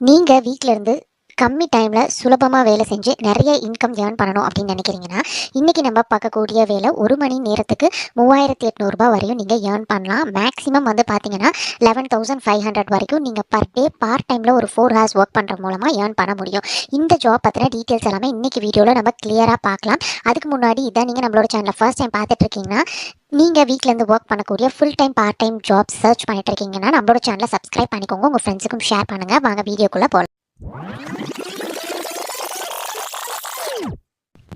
நீங்க வீட்ல இருந்து கம்மி டைம்ல சுலபமா வேலை செஞ்சு நிறைய இன்கம் ஏர்ன் பண்ணணும் அப்படின்னு நினைக்கிறீங்கன்னா, இன்னைக்கு நம்ம பார்க்கக்கூடிய வேலை 1 மணி நேரத்துக்கு ரூ. 3,800 வரையும் நீங்க ஏர்ன் பண்ணலாம். மேக்ஸிமம் வந்து பார்த்தீங்கன்னா, 11,500 வரைக்கும் நீங்க பர் டே பார்ட் டைம்ல ஒரு 4 ஹார்ஸ் ஒர்க் பண்ற மூலமா ஏர்ன் பண்ண முடியும். இந்த ஜாப் பத்தின டீட்டெயில்ஸ் எல்லாமே இன்னைக்கு வீடியோல நம்ம கிளியரா பார்க்கலாம். அதுக்கு முன்னாடி இதான் நீங்க நம்மளோட சேனலை ஃபர்ஸ்ட் டைம் பார்த்துட்டு இருக்கீங்கன்னா, நீங்க வீட்ல இருந்து ஒர்க் பண்ணக்கூடிய full time, part time job search பண்ணிட்டு இருக்கீங்கன்னா, நம்மளோட சேனலை சப்ஸ்கிரைப் பண்ணிக்கோங்க. உங்க ஃப்ரெண்ட்ஸுக்கும் ஷேர் பண்ணுங்க. வாங்க வீடியோக்குள்ள போலாம்.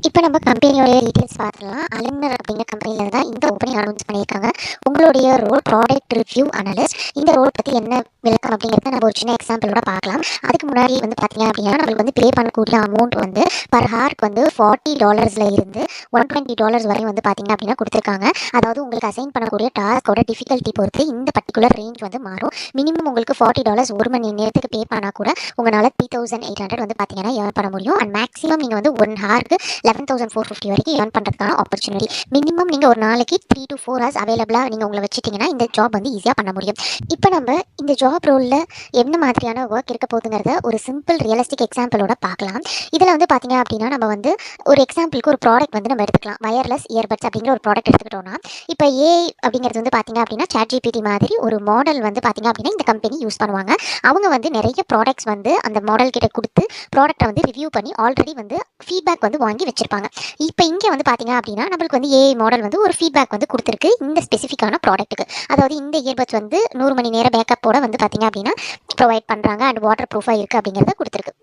இப்போ நம்ம கம்பெனியோடைய டீட்டெயில்ஸ் பார்த்துலாம். அலுமினர் அப்படிங்கிற கம்பெனியில் தான் இந்த ஓப்பனிங் அனௌன்ஸ் பண்ணியிருக்காங்க. உங்களுடைய ரோல் ப்ராடக்ட் ரிவ்யூ அனலிஸ்ட். இந்த ரோல் பற்றி என்ன விளக்கம் அப்படிங்கிறத நம்ம ஒரு சின்ன எக்ஸாம்பிளோட பார்க்கலாம். அதுக்கு முன்னாடி வந்து பார்த்தீங்க அப்படின்னா, நம்மளுக்கு வந்து பே பண்ணக்கூடிய அமௌண்ட் வந்து பர் ஹார்க்கு வந்து $40 இருந்து $120 வரையும் வந்து பார்த்தீங்க அப்படின்னா கொடுத்துருக்காங்க. அதாவது உங்களுக்கு அசைன் பண்ணக்கூடிய டாஸ்கோட டிஃபிகல்ட்டி பொறுத்து இந்த பர்டிகுலர் ரேஞ்ச் வந்து மாறும். மினிமம் உங்களுக்கு $40 1 மணி நேரத்துக்கு பே பண்ணால் கூட உங்களால் 3,800 வந்து பார்த்தீங்கன்னா ஏர்ன் பண்ண முடியும். அண்ட் மேக்ஸிமம் நீங்கள் வந்து 1 ஹார்க்கு 11,450 வரைக்கும் ஏர்ன் பண்ணுறதுக்கான ஆப்பர்ச்சுனிட்டி. மினிமம் நீங்கள் ஒரு நாளைக்கு 3 to 4 ஹவர்ஸ் அவைலபிளாக நீங்கள் உங்களை வச்சுட்டிங்கன்னா இந்த ஜாப் வந்து ஈஸியாக பண்ண முடியும். இப்போ நம்ம இந்த ஜாப் ரோலில் என்ன மாதிரியான ஒர்க் இருக்க போகுதுங்கிறத ஒரு சிம்பிள் ரியலிஸ்டிக் எக்ஸாம்பிளோட பார்க்கலாம். இதில் வந்து பார்த்தீங்க அப்படின்னா, நம்ம வந்து ஒரு எக்ஸாம்பிளுக்கு ஒரு ப்ராடக்ட் வந்து நம்ம எடுத்துக்கலாம். வயர்லெஸ் இயர்பட்ஸ் அப்படிங்கிற ஒரு ப்ராடக்ட் எடுத்துக்கிட்டோம்னா, இப்போ ஏஐ அப்படிங்கிறது வந்து பார்த்தீங்க அப்படின்னா ChatGPT மாதிரி ஒரு மாடல் வந்து பார்த்தீங்க அப்படின்னா இந்த கம்பெனி யூஸ் பண்ணுவாங்க. அவங்க வந்து நிறைய ப்ராடக்ட்ஸ் வந்து அந்த மாடல் கிட்ட கொடுத்து ப்ராடக்ட்டை வந்து ரிவ்யூ பண்ணி ஆல்ரெடி வந்து ஃபீட்பேக் வந்து வாங்கி வச்சிருப்பாங்க. இப்போ இங்கே வந்து பார்த்தீங்க அப்படின்னா, நம்மளுக்கு வந்து ஏஐ மாடல் வந்து ஒரு ஃபீட்பேக் வந்து கொடுத்துருக்கு இந்த ஸ்பெசிஃபிக்கான ப்ராடக்ட்டுக்கு. அதாவது இந்த இயர்பட்ஸ் வந்து 100 மணி நேர பேக்கப்போட வந்து பார்த்தீங்க அப்படின்னா ப்ரொவைட் பண்ணுறாங்க அண்ட் வாட்டர் ப்ரூஃபாக இருக்குது அப்படிங்கிறத கொடுத்துருக்கு.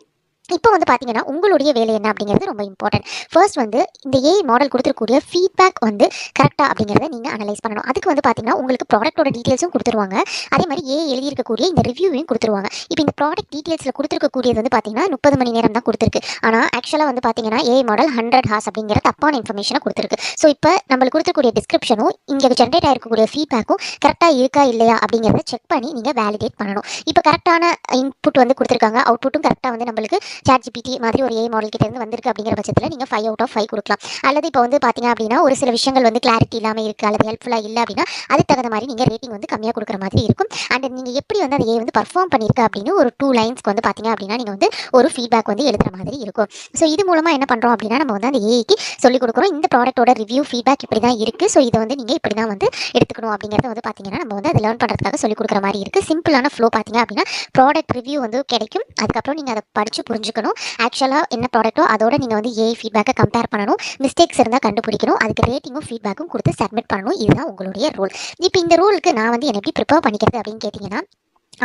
இப்போ வந்து பார்த்தீங்கன்னா, உங்களுடைய வேலை என்ன அப்படிங்கிறது ரொம்ப இம்பார்ட்டன்ட். ஃபர்ஸ்ட் வந்து இந்த ஏஐ மாடல் கொடுத்துருக்கூடிய ஃபீட்பேக் வந்து கரெக்டாக அப்படிங்கிறத நீங்கள் அனலைஸ் பண்ணணும். அதுக்கு வந்து பார்த்தீங்கன்னா, உங்களுக்கு ப்ராடக்ட்டோட டீட்டெயில்ஸும் கொடுத்துருவாங்க. அதே மாதிரி ஏஐ எழுதியிருக்கக்கூடிய இந்த ரிவ்யூவையும் கொடுத்துருவாங்க. இப்போ இந்த ப்ராடக்ட் டீட்டெயில்ஸில் கொடுத்துருக்கக்கூடியது வந்து பார்த்தீங்கன்னா 30 மணி நேரம் தான் கொடுத்துருக்கு. ஆனால் ஆக்சுவலாக வந்து பார்த்தீங்கன்னா ஏஐ மாடல் 100 ஹார்ஸ் அப்படிங்கிற தப்பான இன்ஃபர்மேஷனை கொடுத்துருக்கு. ஸோ இப்போ நம்மளுக்கு கொடுத்துருக்கூடிய டிஸ்கிரிப்ஷனும் இங்கே ஜென்ரேட் ஆகிருக்கக்கூடிய ஃபீட்பேக்கும் கரெக்டாக இருக்கா இல்லையா அப்படிங்கிறத செக் பண்ணி நீங்கள் வேலிடேட் பண்ணணும். இப்போ கரெக்டான இன்புட் வந்து கொடுத்துருக்காங்க, அவுட்புட்டும் கரெக்டாக வந்து நம்மளுக்கு ChatGPT மாதிரி ஒரு ஏஐ மாடல் கிட்ட இருந்து வந்திருக்கு அப்படிங்கிற பட்சத்தில் நீங்கள் 5 out of 5 கொடுக்கலாம். அல்லது இப்போ வந்து பார்த்தீங்க அப்படின்னா, ஒரு சில விஷயங்கள் வந்து கிளாரிட்டி இல்லாமல் இருக்குது அல்லது ஹெல்ப்ஃபுல்லாக இல்லை அப்படின்னா, அதுக்கு தகுந்த மாதிரி நீங்கள் ரேட்டிங் வந்து கம்மியாக கொடுக்குற மாதிரி இருக்கும். அண்ட் நீங்கள் எப்படி வந்து அந்த ஏஐ வந்து பர்ஃபார்ம் பண்ணியிருக்கு அப்படின்னு ஒரு 2 லைன்ஸ்க்கு வந்து பார்த்தீங்க அப்படின்னா நீங்கள் வந்து ஒரு ஃபீட்பேக் வந்து எழுதுற மாதிரி இருக்கும். ஸோ இது மூலமாக என்ன பண்ணுறோம் அப்படின்னா, நம்ம வந்து அந்த ஏஐக்கு சொல்லிக் கொடுக்குறோம் இந்த ப்ராடக்ட்டோட ரிவ்யூ ஃபீட்பேக் இப்படி தான் இருக்குது. ஸோ இதை வந்து நீங்கள் இப்படி தான் வந்து எடுத்துக்கணும் அப்படிங்கிறத வந்து பார்த்தீங்கன்னா நம்ம வந்து அதை லேர்ன் பண்ணுறதுக்காக சொல்லிக் கொடுக்குற மாதிரி இருக்குது. சிம்பிளான ஃப்ளோ பார்த்தீங்க அப்படின்னா, ப்ராடக்ட் ரிவ்யூ வந்து கிடைக்கும். அதுக்கப்புறம் நீங்கள் அதை படித்து புரிஞ்சுக்கணும். ஆக்சுவலாக என்ன ப்ராடக்ட்டோ அதோட நீங்கள் வந்து ஏஐ ஃபீட்பேக்கை கம்பேர் பண்ணணும். மிஸ்டேக்ஸ் இருந்தால் கண்டுபிடிக்கணும். அதுக்கு ரேட்டிங்கும் ஃபீட்பேக்கும் கொடுத்து சப்மிட் பண்ணணும். இதுதான் உங்களுடைய ரோல். இப்போ இந்த ரோலுக்கு நான் வந்து என்ன எப்படி ப்ரிப்பேர் பண்ணிக்கிறது அப்படின்னு கேட்டிங்கன்னா,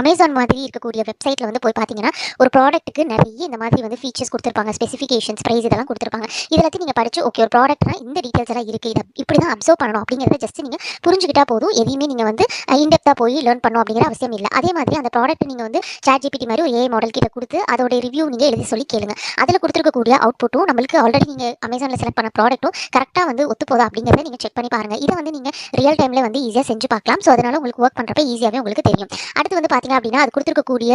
அமேசான் மாதிரி இருக்கக்கூடிய வெப்சைட்டில் வந்து போய் பார்த்தீங்கன்னா, ஒரு ப்ராடக்ட்டுக்கு நிறைய இந்த மாதிரி வந்து ஃபீச்சர்ஸ் கொடுத்துருப்பாங்க, ஸ்பெசிஃபிகேஷன்ஸ், ப்ரைஸ் இதெல்லாம் கொடுத்துருப்பாங்க. இதெல்லாத்தையும் நீங்கள் படித்து ஓகே ஒரு ப்ராடக்ட்னா இந்த டீட்டெயில்ஸ் எல்லாம் இருக்குது, இதை இப்படி தான் அப்சர்வ் பண்ணணும் அப்படிங்கிறத ஜஸ்ட் நீங்கள் புரிஞ்சுக்கிட்டா போதும். எதையுமே நீங்கள் வந்து இன்டெப்த்தாக போய் லேர்ன் பண்ணணும் அப்படிங்கிற அவசியம் இல்லை. அதே மாதிரி அந்த ப்ராடக்ட் நீங்கள் வந்து ChatGPT மாதிரி ஒரு ஏஐ மாடல் கிட்ட கொடுத்து அதோட ரிவ்யூ நீங்கள் எழுதி சொல்லி கேளுங்க. அதில் கொடுத்துருக்கக்கூடிய அவுட்புட்டும் நம்மளுக்கு ஆல்ரெடி நீங்கள் அமேசானில் செலக்ட் பண்ண ப்ராடக்ட்டும் கரெக்டாக வந்து ஒத்து போதா அப்படிங்கிறத நீங்கள் செக் பண்ணி பாருங்கள். இதை வந்து நீங்கள் ரியல் டைமில் வந்து ஈஸியாக செஞ்சு பார்க்கலாம். ஸோ அதனால் உங்களுக்கு ஒர்க் பண்ணுறப்ப ஈஸியாகவே உங்களுக்கு தெரியும். அடுத்து வந்து பார்த்தீங்க அப்படின்னா, அது கொடுத்துருக்கக்கூடிய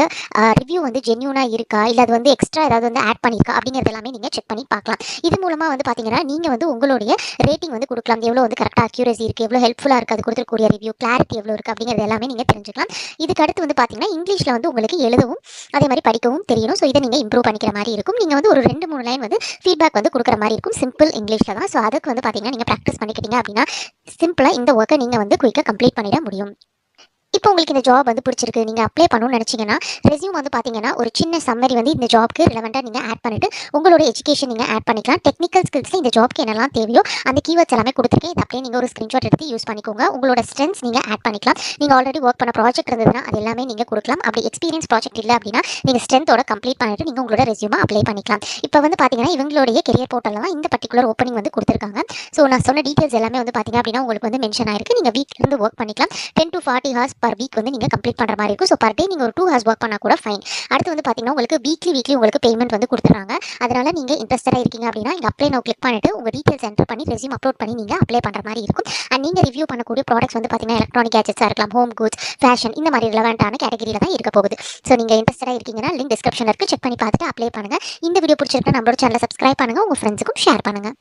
ரிவ்யூ வந்து ஜென்யூனாக இருக்கா இல்லை அது வந்து எக்ஸ்ட்ரா ஏதாவது வந்து ஆட் பண்ணியிருக்கா அப்படிங்கிறது எல்லாமே நீங்கள் செக் பண்ணி பார்க்கலாம். இது மூலமாக வந்து பார்த்தீங்கன்னா நீங்கள் வந்து உங்களுடைய ரேட்டிங் வந்து கொடுக்கலாம். எவ்வளோ வந்து கரெக்டாக அக்யூரசி இருக்குது, எவ்வளோ ஹெல்ப்ஃபுல்லாக இருக்குது, அது கொடுத்துருக்கக்கூடிய ரிவ்யூ கிளாரிட்டி எவ்வளோ இருக்குது அப்படிங்கிறது எல்லாமே நீங்கள் தெரிஞ்சுக்கலாம். இதுக்கு அடுத்து வந்து பார்த்தீங்கன்னா இங்கிலீஷில் வந்து உங்களுக்கு எழுதவும் அதே மாதிரி படிக்கவும் தெரியணும். ஸோ இதை நீங்கள் இம்ப்ரூவ் பண்ணிக்கிற மாதிரி இருக்கும். நீங்கள் வந்து ஒரு 2-3 லைன் வந்து ஃபீட்பேக் வந்து கொடுக்குற மாதிரி இருக்கும், சிம்பிள் இங்கிலீஷில் தான். ஸோ அதுக்கு வந்து பார்த்தீங்கன்னா நீங்கள் ப்ராக்டிஸ் பண்ணிக்கிட்டீங்க அப்படின்னா சிம்பிளாக இந்த ஒர்க்கை நீங்கள் வந்து குயிக்காக கம்ப்ளீட் பண்ணிட முடியும். இப்போ உங்களுக்கு இந்த ஜாப் வந்து பிடிச்சிருக்கு, நீங்கள் அப்ளை பண்ணணும்னு நினச்சிங்கன்னா ரெஸ்யூம் வந்து பார்த்தீங்கன்னா ஒரு சின்ன சம்மரி வந்து இந்த ஜாப்க்கு ரிலவெண்ட்டாக நீங்கள் ஆட் பண்ணிவிட்டு உங்களோட எஜுகேஷன் நீங்கள் ஆட் பண்ணிக்கலாம். டெக்னிக்கல் ஸ்கில்ஸில் இந்த ஜாப்க்கு என்னெல்லாம் தேவையோ அந்த கீவேர்ட்ஸ் எல்லாமே கொடுத்துருக்கேன். இது அப்படியே நீங்கள் ஒரு ஸ்க்ரீன்ஷாட் எடுத்து யூஸ் பண்ணிக்கோங்க. உங்களோட ஸ்ட்ரென்த்ஸ் நீங்கள் ஆட் பண்ணிக்கலாம். நீங்கள் ஆல்ரெடி ஒர்க் பண்ண ப்ராஜெக்ட் இருந்ததுன்னா அது எல்லாமே நீங்கள் கொடுக்கலாம். அப்படி எக்ஸ்பீரியன்ஸ் ப்ராஜெக்ட் இல்லை அப்படின்னா நீங்கள் ஸ்ட்ரென்த்தோட கம்ப்ளீட் பண்ணிவிட்டு நீங்கள் உங்களோட ரெஸ்யூமை அப்ளை பண்ணிக்கலாம். இப்போ வந்து பார்த்தீங்கன்னா இவங்களுடைய கெரியர் போர்ட்டலில் தான் இந்த பர்டிகுலர் ஓப்பனிங் வந்து கொடுத்துருக்காங்க. ஸோ நான் சொன்ன டீட்டெயில்ஸ் எல்லாமே வந்து பார்த்தீங்க அப்படின்னா உங்களுக்கு வந்து மென்ஷன் ஆயிருக்கு. நீங்கள் வீக்லேருந்து ஒர்க் பண்ணிக்கலாம். 10 to 40 ஹார்ஸ் பர் வீக் வந்து நீங்கள் கம்ப்ளீட் பண்ணுற மாதிரி இருக்கும். ஸோ பர் டே நீங்கள் ஒரு 2 ஹார்ஸ் ஒர்க் பண்ணால் கூட ஃபைன். அடுத்து வந்து பார்த்தீங்கன்னா உங்களுக்கு வீக்லி உங்களுக்கு பேமெண்ட் வந்து கொடுத்துறாங்க. அதனால் நீங்கள் இன்ட்ரெஸ்டடாக இருக்கீங்க அப்படின்னா இங்கே அப்ளை நோ கிளிக் பண்ணிட்டு உங்கள் டீட்டெயில்ஸ் என்டர் பண்ணி ரெஸ்யூம் அப்லோட் பண்ணி நீங்கள் அப்ளை பண்ணுற மாதிரி இருக்கும். அண்ட் நீங்கள் ரிவ்யூ பண்ணக்கூடிய ப்ராடக்ட்ஸ் வந்து பார்த்தீங்கன்னா எலக்ட்ரானிக் கேஜெட்ஸாக இருக்கலாம், ஹோம் குட்ஸ், ஃபேஷன் இந்த மாதிரி ரிலவெண்ட்டான கேட்டகரியில் தான் இருக்க போகுது. ஸோ நீங்கள் இன்ட்ரெஸ்டடாக இருக்கீங்கன்னா லிங்க் டிஸ்கிரிப்ஷனில் இருக்குது, செக் பண்ணி பார்த்துட்டு அப்ளை பண்ணுங்கள். இந்த வீடியோ பிடிச்சிருக்கா நம்மளோட சேனலை சப்ஸ்கிரைப் பண்ணுங்கள், உங்கள் ஃப்ரெண்ட்ஸுக்கும் ஷேர் பண்ணுங்கள்.